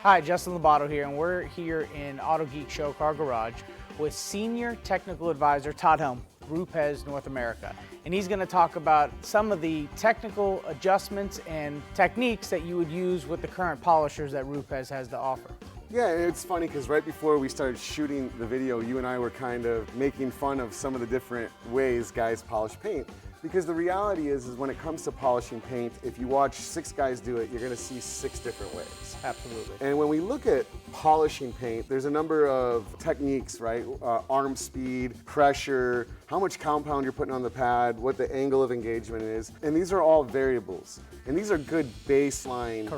Hi, Justin Lobato here, and we're here in Autogeek Show Car Garage with Senior Technical Advisor Todd Helm, RUPES North America. And he's going to talk about some of the technical adjustments and techniques that you would use with the current polishers that RUPES has to offer. Yeah, and it's funny because right before we started shooting the video, you and I were kind of making fun of some of the different ways guys polish paint. Because the reality is when it comes to polishing paint, if you watch 6 guys do it, you're going to see 6 different ways. Absolutely. And when we look at polishing paint, there's a number of techniques, right? Arm speed, pressure, how much compound you're putting on the pad, what the angle of engagement is, and these are all variables. And these are good baseline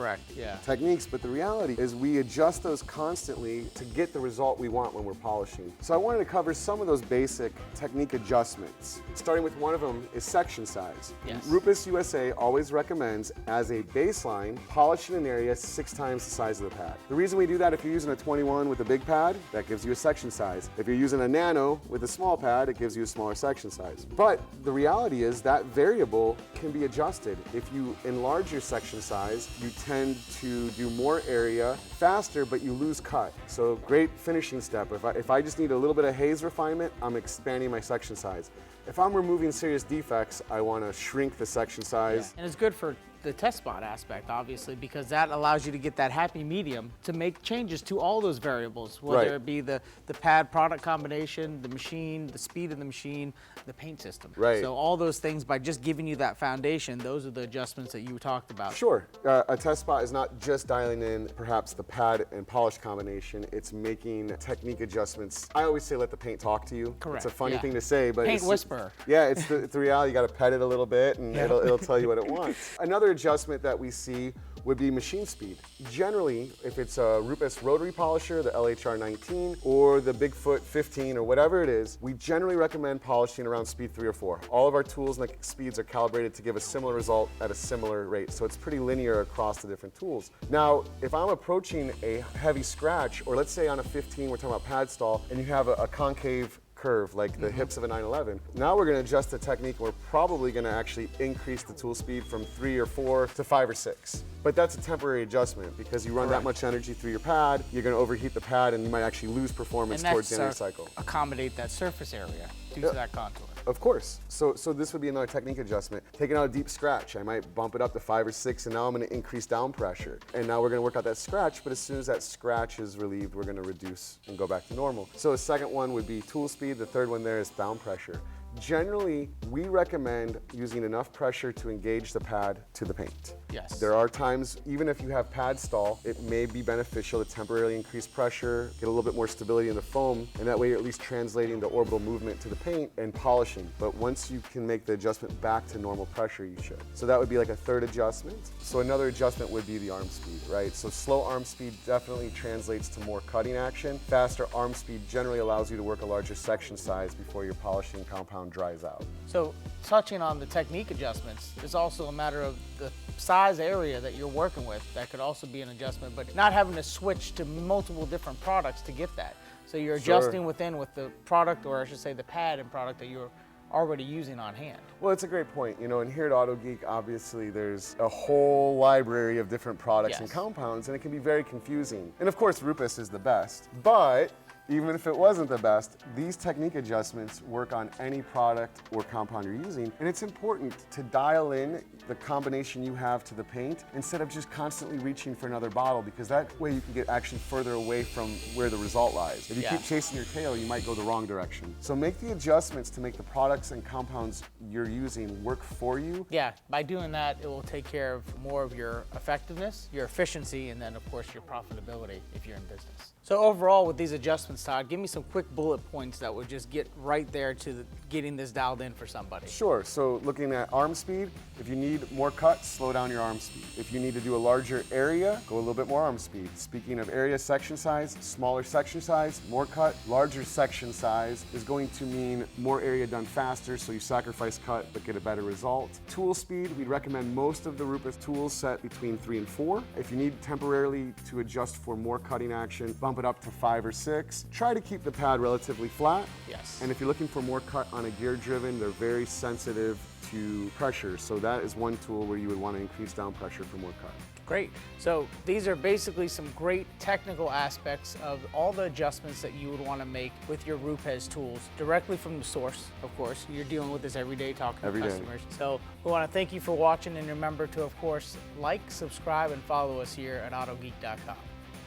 techniques, but the reality is we adjust those constantly to get the result we want when we're polishing. So I wanted to cover some of those basic technique adjustments. Starting with one of them is section size. Yes. RUPES USA always recommends, as a baseline, polishing an area 6 times the size of the pad. The reason we do that, if you're using a 21 with a big pad, that gives you a section size. If you're using a nano with a small pad, it gives you a smaller section size. But the reality is that variable can be adjusted. If you enlarge your section size, you tend to do more area faster, but you lose cut. So great finishing step. If I just need a little bit of haze refinement, I'm expanding my section size. If I'm removing serious defects, I want to shrink the section size. Yeah. And it's good for the test spot aspect, obviously, because that allows you to get that happy medium to make changes to all those variables, whether it be the pad product combination, the machine, the speed of the machine, the paint system. Right. So all those things, by just giving you that foundation, those are the adjustments that you talked about. Sure. A test spot is not just dialing in perhaps the pad and polish combination, it's making technique adjustments. I always say let the paint talk to you. Correct. It's a funny thing to say, but paint whisperer. Yeah, it's the reality. You got to pet it a little bit and it'll tell you what it wants. Another adjustment that we see would be machine speed. Generally, if it's a RUPES rotary polisher, the LHR 19, or the BigFoot 15, or whatever it is, we generally recommend polishing around speed 3 or 4. All of our tools and the speeds are calibrated to give a similar result at a similar rate, so it's pretty linear across the different tools. Now, if I'm approaching a heavy scratch, or let's say on a 15, we're talking about pad stall, and you have a concave curve like the hips of a 911. Now we're going to adjust the technique. We're probably going to actually increase the tool speed from 3 or 4 to 5 or 6. But that's a temporary adjustment because you run that much energy through your pad, you're going to overheat the pad and you might actually lose performance towards the end of the cycle. Accommodate that surface area due to that contour. Of course. So this would be another technique adjustment. Taking out a deep scratch, I might bump it up to 5 or 6, and now I'm going to increase down pressure. And now we're going to work out that scratch, but as soon as that scratch is relieved, we're going to reduce and go back to normal. So the second one would be tool speed. The third one there is down pressure. Generally, we recommend using enough pressure to engage the pad to the paint. Yes. There are times, even if you have pad stall, it may be beneficial to temporarily increase pressure, get a little bit more stability in the foam, and that way you're at least translating the orbital movement to the paint and polishing. But once you can make the adjustment back to normal pressure, you should. So that would be like a third adjustment. So another adjustment would be the arm speed, right? So slow arm speed definitely translates to more cutting action. Faster arm speed generally allows you to work a larger section size before your polishing compound dries out. So touching on the technique adjustments, it's also a matter of the size area that you're working with. That could also be an adjustment, but not having to switch to multiple different products to get that. So you're adjusting within with the product, or I should say the pad and product that you're already using on hand. Well, it's a great point. You know, and here at Autogeek, obviously there's a whole library of different products and compounds, and it can be very confusing. And of course, RUPES is the best, but even if it wasn't the best, these technique adjustments work on any product or compound you're using. And it's important to dial in the combination you have to the paint instead of just constantly reaching for another bottle, because that way you can get actually further away from where the result lies. If you keep chasing your tail, you might go the wrong direction. So make the adjustments to make the products and compounds you're using work for you. Yeah, by doing that, it will take care of more of your effectiveness, your efficiency, and then of course your profitability if you're in business. So overall with these adjustments, Todd, give me some quick bullet points that would just get right there to getting this dialed in for somebody. Sure, so looking at arm speed, if you need more cut, slow down your arm speed. If you need to do a larger area, go a little bit more arm speed. Speaking of area section size, smaller section size, more cut. Larger section size is going to mean more area done faster, so you sacrifice cut but get a better result. Tool speed, we'd recommend most of the RUPES tools set between 3 and 4. If you need temporarily to adjust for more cutting action, bump it up to 5 or 6. Try to keep the pad relatively flat. Yes. And if you're looking for more cut on a gear driven, they're very sensitive to pressure. So that is one tool where you would want to increase down pressure for more cut. Great. So these are basically some great technical aspects of all the adjustments that you would want to make with your RUPES tools directly from the source, of course. You're dealing with this every day talking to customers. So we want to thank you for watching, and remember to, of course, like, subscribe, and follow us here at Autogeek.com.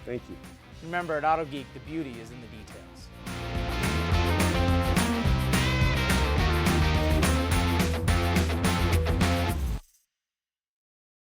Thank you. Remember, at Autogeek, the beauty is in the details.